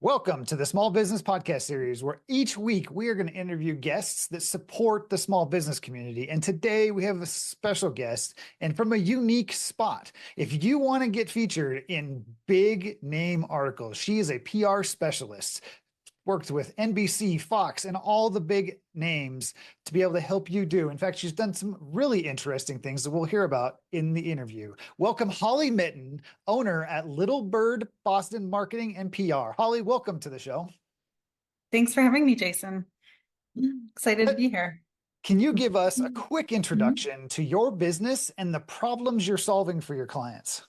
Welcome to the Small Business Podcast series, where each week we are going to interview guests that support the small business community. And today we have a special guest and from a unique spot. If you want to get featured in big name articles, she is a PR specialist, worked with NBC, Fox, and all the big names to be able to help you do. In fact, she's done some really interesting things that we'll hear about in the interview. Welcome, Holly Mitten, owner at Little Bird Boston Marketing and PR. Holly, welcome to the show. Thanks for having me, Jason. Excited to be here. Can you give us a quick introduction to your business and the problems you're solving for your clients?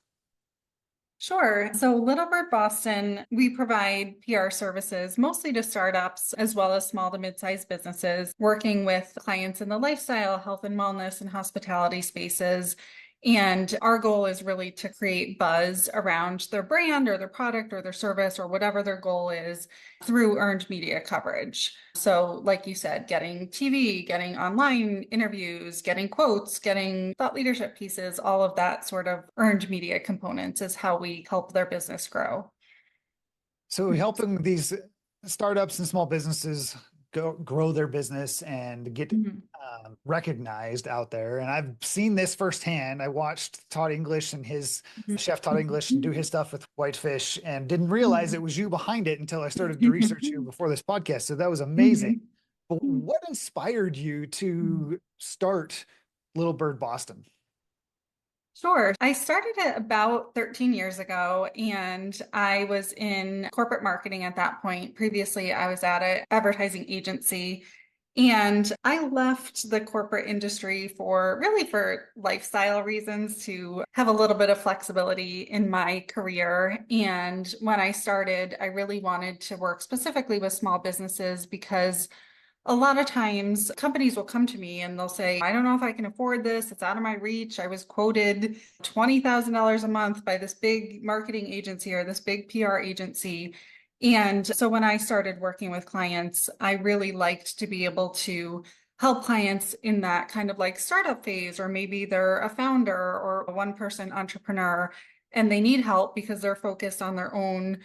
Sure. So Little Bird Boston, we provide PR services mostly to startups as well as small to mid-sized businesses, working with clients in the lifestyle, health and wellness, and hospitality spaces. And our goal is really to create buzz around their brand or their product or their service or whatever their goal is through earned media coverage. So like you said, getting TV, getting online interviews, getting quotes, getting thought leadership pieces, all of that sort of earned media components is how we help their business grow. So helping these startups and small businesses grow their business and get recognized out there. And I've seen this firsthand. I watched Todd English and his chef Todd English and do his stuff with Whitefish and didn't realize it was you behind it until I started to research you before this podcast. So that was amazing. But what inspired you to start Little Bird Boston? Sure. I started it about 13 years ago, and I was in corporate marketing at that point. Previously, I was at an advertising agency, and I left the corporate industry for lifestyle reasons, to have a little bit of flexibility in my career. And when I started, I really wanted to work specifically with small businesses because a lot of times companies will come to me and they'll say, I don't know if I can afford this. It's out of my reach. I was quoted $20,000 a month by this big marketing agency or this big PR agency. And so when I started working with clients, I really liked to be able to help clients in that kind of like startup phase, or maybe they're a founder or a one-person entrepreneur and they need help because they're focused on their own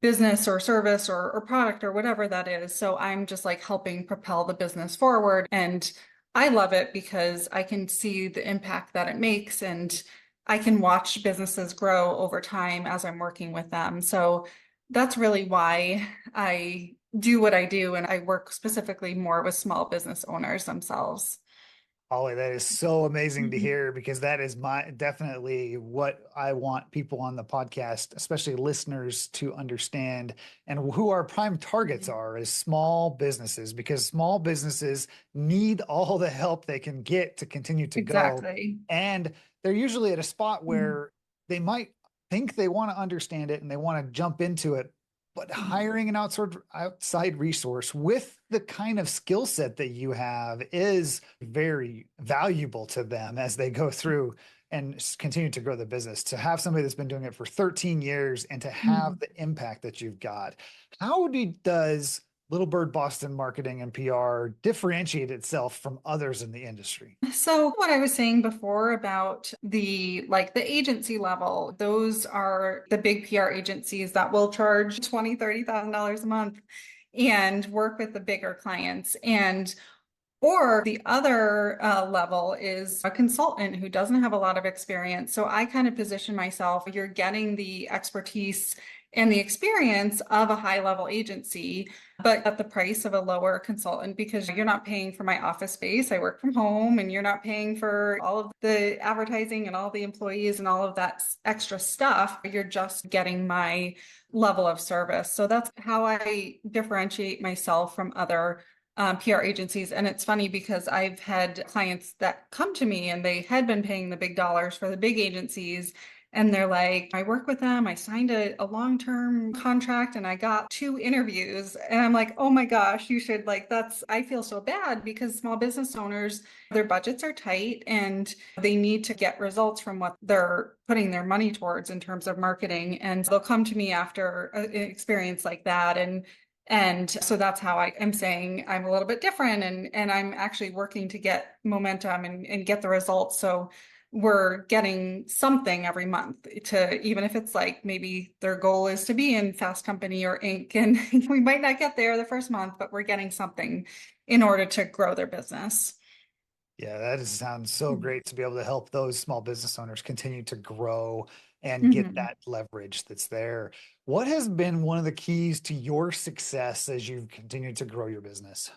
business or service or product or whatever that is. So I'm just like helping propel the business forward. And I love it because I can see the impact that it makes, and I can watch businesses grow over time as I'm working with them. So that's really why I do what I do. And I work specifically more with small business owners themselves. Holly, that is so amazing to hear, because that is definitely what I want people on the podcast, especially listeners, to understand, and who our prime targets are is small businesses, because small businesses need all the help they can get to continue to go. Exactly. And they're usually at a spot where they might think they want to understand it and they want to jump into it, but hiring an outside resource with the kind of skill set that you have is very valuable to them as they go through and continue to grow the business. To have somebody that's been doing it for 13 years and to have the impact that you've got. Does Little Bird Boston Marketing and PR differentiate itself from others in the industry? So what I was saying before about the agency level, those are the big PR agencies that will charge $20,000, $30,000 a month and work with the bigger clients. Or the other level is a consultant who doesn't have a lot of experience. So I kind of position myself, you're getting the expertise and the experience of a high-level agency, but at the price of a lower consultant, because you're not paying for my office space. I work from home, and you're not paying for all of the advertising and all the employees and all of that extra stuff. You're just getting my level of service. So that's how I differentiate myself from other PR agencies. And it's funny because I've had clients that come to me and they had been paying the big dollars for the big agencies. And they're like, I work with them. I signed a long-term contract and I got 2 interviews. And I'm like, oh my gosh, you should I feel so bad because small business owners, their budgets are tight and they need to get results from what they're putting their money towards in terms of marketing. And they'll come to me after an experience like that. And so that's how I am saying I'm a little bit different, and I'm actually working to get momentum and get the results. So we're getting something every month to, even if it's like maybe their goal is to be in Fast Company or Inc. And we might not get there the first month, but we're getting something in order to grow their business. Yeah, sounds so great to be able to help those small business owners continue to grow and get Mhm. that leverage that's there. What has been one of the keys to your success as you've continued to grow your business?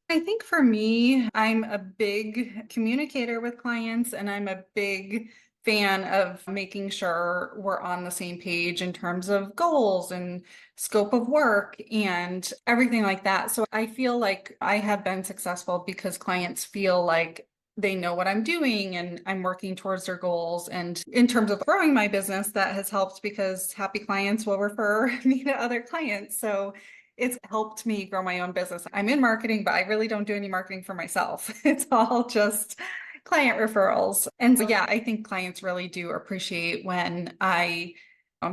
I think for me, I'm a big communicator with clients and I'm a big fan of making sure we're on the same page in terms of goals and scope of work and everything like that. So I feel like I have been successful because clients feel like they know what I'm doing and I'm working towards their goals. And in terms of growing my business, that has helped because happy clients will refer me to other clients. So it's helped me grow my own business. I'm in marketing, but I really don't do any marketing for myself. It's all just client referrals. And so, yeah, I think clients really do appreciate when I'm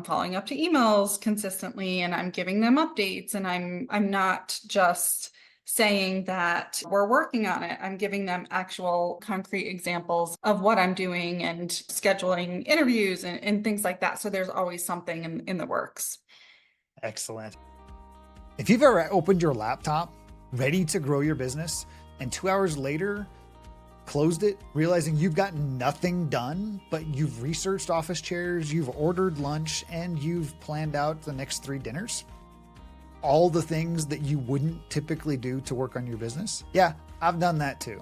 following up to emails consistently and I'm giving them updates and I'm not just saying that we're working on it. I'm giving them actual concrete examples of what I'm doing and scheduling interviews and things like that. So there's always something in the works. Excellent. If you've ever opened your laptop ready to grow your business and 2 hours later closed it, realizing you've gotten nothing done, but you've researched office chairs, you've ordered lunch, and you've planned out the next 3 dinners, all the things that you wouldn't typically do to work on your business. Yeah, I've done that too.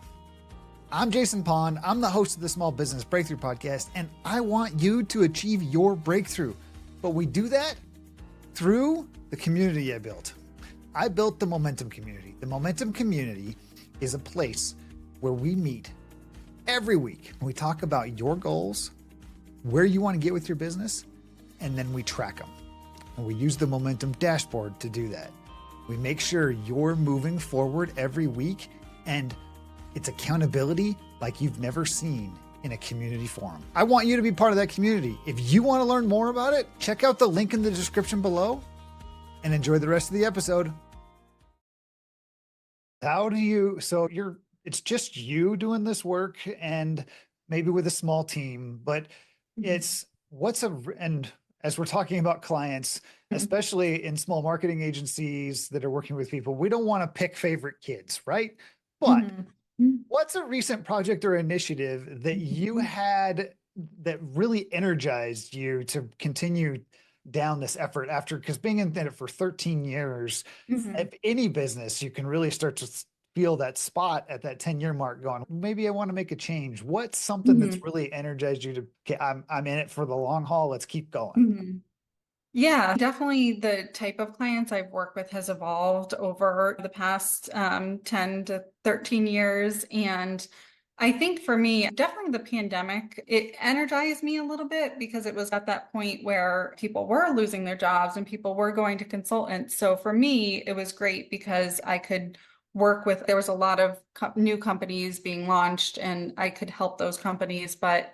I'm Jason Pond. I'm the host of the Small Business Breakthrough Podcast, and I want you to achieve your breakthrough. But we do that through the community I built. I built the Momentum Community. The Momentum Community is a place where we meet every week. We talk about your goals, where you want to get with your business, and then we track them. And we use the Momentum dashboard to do that. We make sure you're moving forward every week, and it's accountability like you've never seen in a community forum. I want you to be part of that community. If you want to learn more about it, check out the link in the description below and enjoy the rest of the episode. It's just you doing this work and maybe with a small team, but it's and as we're talking about clients, especially in small marketing agencies that are working with people, we don't want to pick favorite kids, right? But what's a recent project or initiative that you had that really energized you to continue down this effort after, because being in it for 13 years, Mhm. if any business, you can really start to feel that spot at that 10-year mark going, maybe I want to make a change. What's something that's Mhm. really energized you to, okay, I'm in it for the long haul. Let's keep going. Mhm. Yeah, definitely the type of clients I've worked with has evolved over the past 10 to 13 years. And I think for me, definitely the pandemic, it energized me a little bit because it was at that point where people were losing their jobs and people were going to consultants. So for me, it was great because I could work with, there was a lot of new companies being launched and I could help those companies. But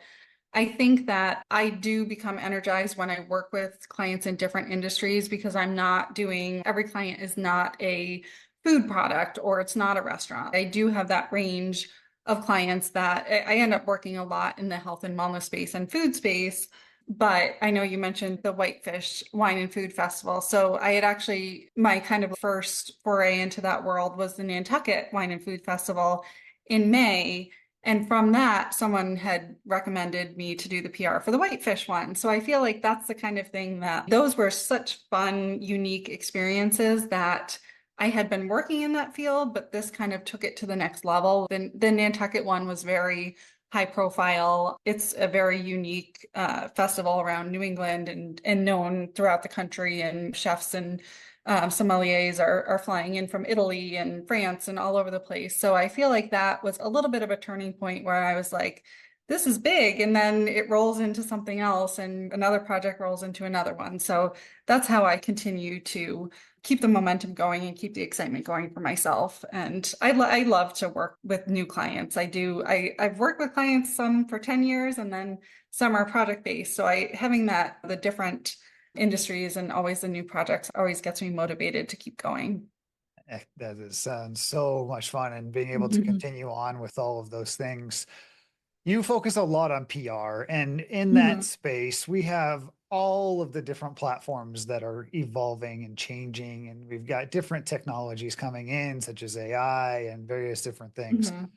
I think that I do become energized when I work with clients in different industries because I'm not doing, every client is not a food product or it's not a restaurant. I do have that range of clients that I end up working a lot in the health and wellness space and food space. But I know you mentioned the Whitefish Wine and Food Festival. So I had actually, my kind of first foray into that world was the Nantucket Wine and Food Festival in May. And from that, someone had recommended me to do the PR for the Whitefish one. So I feel like that's the kind of thing that those were such fun, unique experiences that I had been working in that field, but this kind of took it to the next level. The Nantucket one was very high profile. It's a very unique festival around New England and known throughout the country, and chefs and sommeliers are flying in from Italy and France and all over the place. So I feel like that was a little bit of a turning point where I was like, this is big. And then it rolls into something else and another project rolls into another one. So that's how I continue to keep the momentum going and keep the excitement going for myself. And I love to work with new clients. I do. I've worked with clients, some for 10 years and then some are project based. So having the different industries and always the new projects always gets me motivated to keep going. Sounds so much fun, and being able to Mhm. continue on with all of those things. You focus a lot on PR, and in that Mhm. space, we have all of the different platforms that are evolving and changing, and we've got different technologies coming in, such as AI and various different things. Mhm.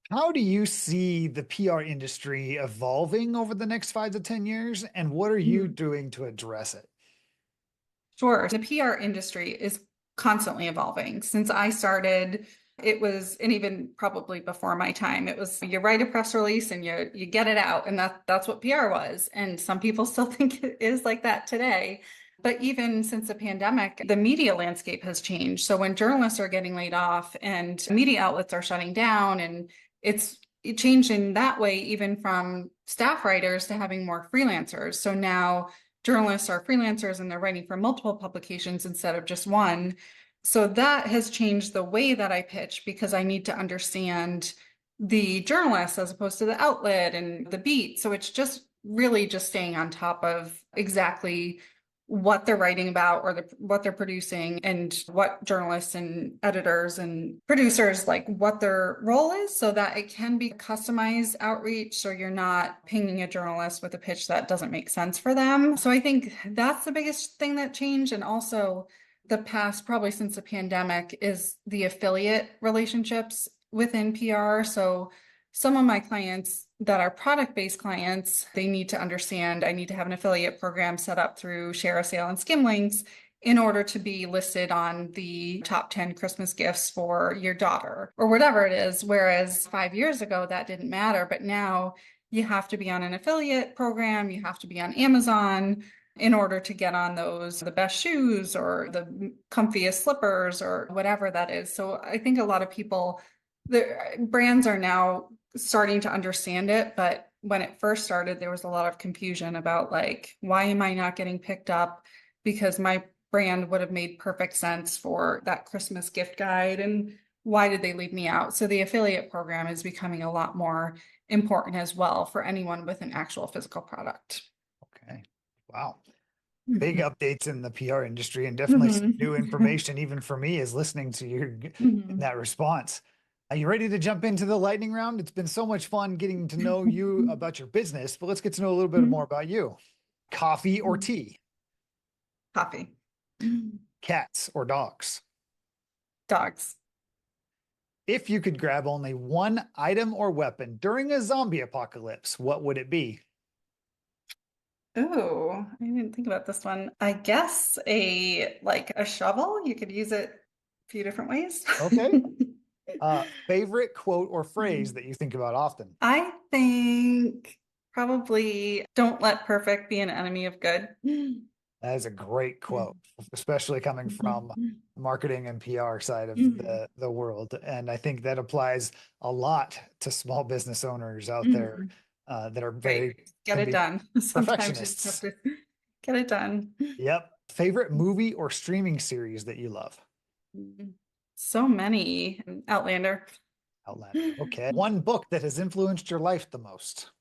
How do you see the PR industry evolving over the next 5 to 10 years, and what are you Mhm. doing to address it? Sure. The PR industry is constantly evolving. Since I started, it was, and even probably before my time, it was you write a press release and you get it out, and that's what PR was. And some people still think it is like that today. But even since the pandemic, the media landscape has changed. So when journalists are getting laid off and media outlets are shutting down, and it changed in that way, even from staff writers to having more freelancers. So now journalists are freelancers and they're writing for multiple publications instead of just one. So that has changed the way that I pitch because I need to understand the journalist as opposed to the outlet and the beat. So it's just really just staying on top of exactly what they're writing about or what they're producing and what journalists and editors and producers like what their role is so that it can be customized outreach so you're not pinging a journalist with a pitch that doesn't make sense for them. So I think that's the biggest thing that changed. And also the past, probably since the pandemic, is the affiliate relationships within PR. So some of my clients that are product-based clients, they need to understand I need to have an affiliate program set up through Share a Sale and Skimlinks in order to be listed on the top 10 Christmas gifts for your daughter or whatever it is. Whereas 5 years ago, that didn't matter. But now you have to be on an affiliate program, you have to be on Amazon in order to get on those, the best shoes or the comfiest slippers or whatever that is. So I think a lot of people, the brands are now starting to understand it, but when it first started, there was a lot of confusion about like, why am I not getting picked up? Because my brand would have made perfect sense for that Christmas gift guide, and why did they leave me out? So the affiliate program is becoming a lot more important as well for anyone with an actual physical product. Okay. Wow. Big Mhm. updates in the PR industry, and definitely some Mhm. new information, even for me, as listening to you in Mhm. that response. Are you ready to jump into the lightning round? It's been so much fun getting to know you about your business, but let's get to know a little bit more about you. Coffee or tea? Coffee. Cats or dogs? Dogs. If you could grab only one item or weapon during a zombie apocalypse, what would it be? Oh, I didn't think about this one. I guess a shovel. You could use it a few different ways. Okay. Favorite quote or phrase that you think about often? I think probably don't let perfect be an enemy of good. That is a great quote, especially coming from the marketing and PR side of the world. And I think that applies a lot to small business owners out there that are Right. very, Get can it be done. Sometimes you just have perfectionists. to get it done. Yep. Favorite movie or streaming series that you love? So many. Outlander. Outlander. Okay. One book that has influenced your life the most.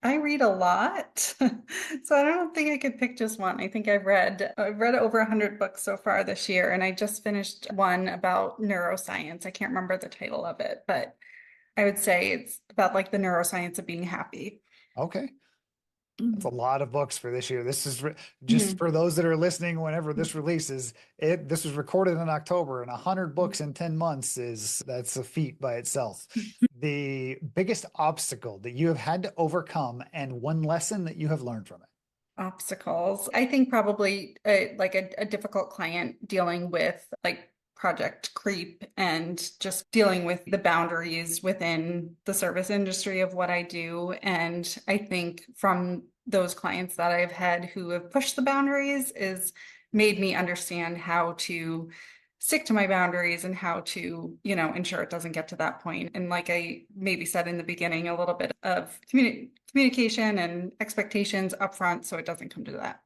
I read a lot, so I don't think I could pick just one. I think I've read over 100 books so far this year, and I just finished one about neuroscience. I can't remember the title of it, but I would say it's about like the neuroscience of being happy. Okay. That's a Mhm. lot of books for this year. This is just Mhm. for those that are listening whenever this releases. This was recorded in October, and 100 books in 10 months that's a feat by itself. The biggest obstacle that you have had to overcome and one lesson that you have learned from it. Obstacles. I think probably a difficult client dealing with like project creep and just dealing with the boundaries within the service industry of what I do. And I think from those clients that I've had who have pushed the boundaries is made me understand how to stick to my boundaries and how to, ensure it doesn't get to that point. And like I maybe said in the beginning, a little bit of communication and expectations upfront so it doesn't come to that.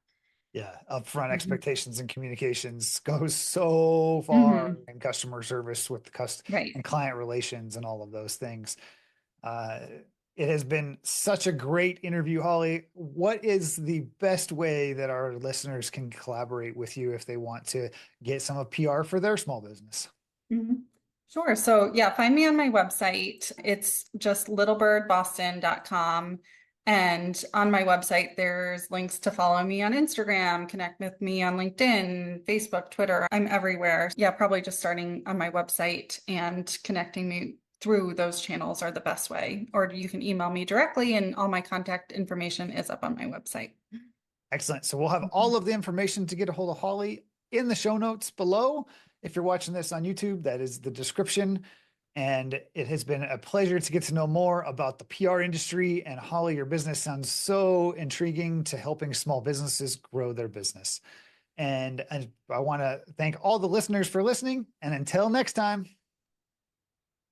Yeah, upfront Mhm. expectations and communications goes so far Mhm. in customer service with the Right. and client relations and all of those things. Uh, it has been such a great interview, Holly. What is the best way that our listeners can collaborate with you if they want to get some of PR for their small business? Mhm. Sure. So yeah, find me on my website. It's just littlebirdboston.com. And on my website, there's links to follow me on Instagram, connect with me on LinkedIn, Facebook, Twitter. I'm everywhere. Yeah, probably just starting on my website and connecting me through those channels are the best way. Or you can email me directly, and all my contact information is up on my website. Excellent. So we'll have all of the information to get a hold of Holly in the show notes below. If you're watching this on YouTube, that is the description. And it has been a pleasure to get to know more about the PR industry. And Holly, your business sounds so intriguing to helping small businesses grow their business. And I want to thank all the listeners for listening. And until next time.